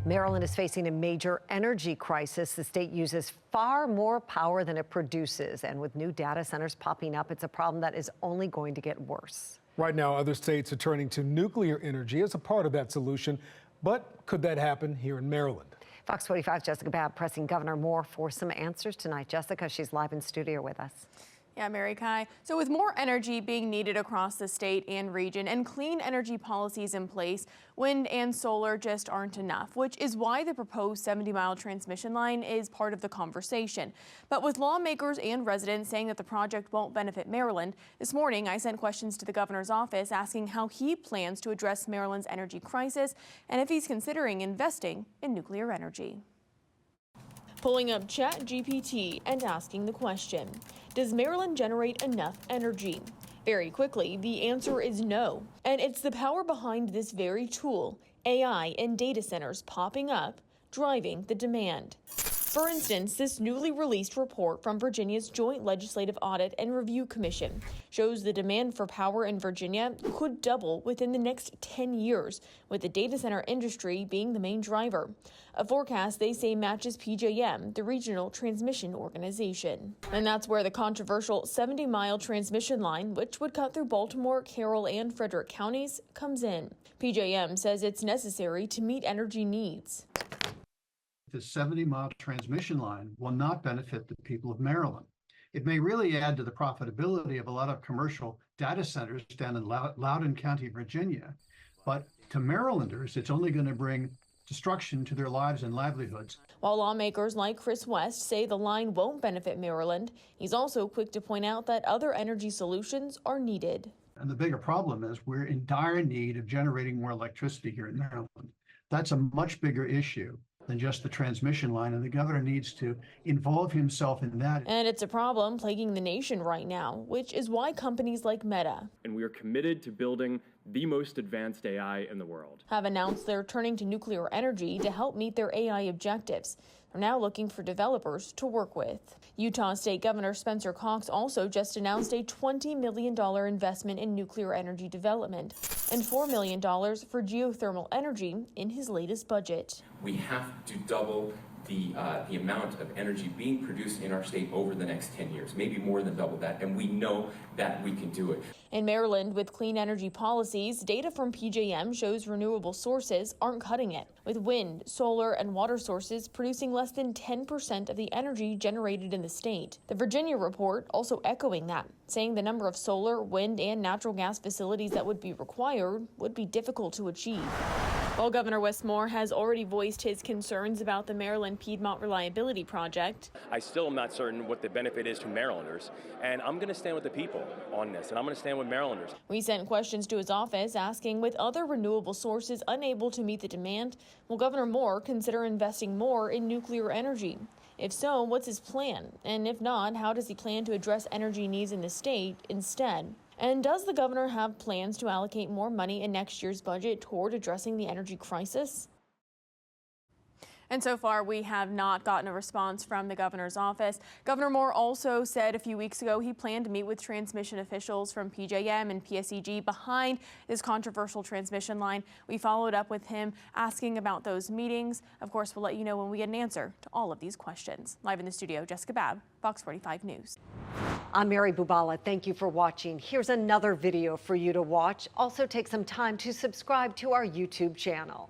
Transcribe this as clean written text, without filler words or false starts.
Maryland is facing a major energy crisis. The state uses far more power than it produces. And with new data centers popping up, it's a problem that is only going to get worse. Right now, other states are turning to nuclear energy as a part of that solution. But could that happen here in Maryland? Fox 45's Jessica Babb pressing Governor Moore for some answers tonight. Jessica, she's live in studio with us. Yeah, Mary Kai. So with more energy being needed across the state and region and clean energy policies in place, wind and solar just aren't enough, which is why the proposed 70-mile transmission line is part of the conversation. But with lawmakers and residents saying that the project won't benefit Maryland, this morning I sent questions to the governor's office asking how he plans to address Maryland's energy crisis and if he's considering investing in nuclear energy. Pulling up ChatGPT and asking the question, does Maryland generate enough energy? Very quickly, the answer is no. And it's the power behind this very tool, AI and data centers popping up, driving the demand. For instance, this newly released report from Virginia's Joint Legislative Audit and Review Commission shows the demand for power in Virginia could double within the next 10 years, with the data center industry being the main driver. A forecast they say matches PJM, the regional transmission organization. And that's where the controversial 70-mile transmission line, which would cut through Baltimore, Carroll, and Frederick counties, comes in. PJM says it's necessary to meet energy needs. The 70-mile transmission line will not benefit the people of Maryland. It may really add to the profitability of a lot of commercial data centers down in Loudoun County, Virginia. But to Marylanders, it's only going to bring destruction to their lives and livelihoods. While lawmakers like Chris West say the line won't benefit Maryland, he's also quick to point out that other energy solutions are needed. And the bigger problem is we're in dire need of generating more electricity here in Maryland. That's a much bigger issue than just the transmission line, and the governor needs to involve himself in that. And it's a problem plaguing the nation right now, which is why companies like Meta, and we are committed to building the most advanced AI in the world, have announced they're turning to nuclear energy to help meet their AI objectives. They're now looking for developers to work with. Utah State Governor Spencer Cox also just announced a $20 million investment in nuclear energy development and $4 million for geothermal energy in his latest budget. We have to double the amount of energy being produced in our state over the next 10 years, maybe more than double that, and we know that we can do it. In Maryland, with clean energy policies, data from PJM shows renewable sources aren't cutting it, with wind, solar, and water sources producing less than 10% of the energy generated in the state. The Virginia report also echoing that, saying the number of solar, wind, and natural gas facilities that would be required would be difficult to achieve. While Governor Wes Moore has already voiced his concerns about the Maryland Piedmont Reliability Project, I still am not certain what the benefit is to Marylanders, and I'm going to stand with the people on this, and I'm going to stand with Marylanders. We sent questions to his office asking, with other renewable sources unable to meet the demand, will Governor Moore consider investing more in nuclear energy? If so, what's his plan? And if not, how does he plan to address energy needs in the state instead? And does the governor have plans to allocate more money in next year's budget toward addressing the energy crisis? And so far, we have not gotten a response from the governor's office. Governor Moore also said a few weeks ago he planned to meet with transmission officials from PJM and PSEG behind this controversial transmission line. We followed up with him asking about those meetings. Of course, we'll let you know when we get an answer to all of these questions. Live in the studio, Jessica Babb, Fox 45 News. I'm Mary Bubala. Thank you for watching. Here's another video for you to watch. Also take some time to subscribe to our YouTube channel.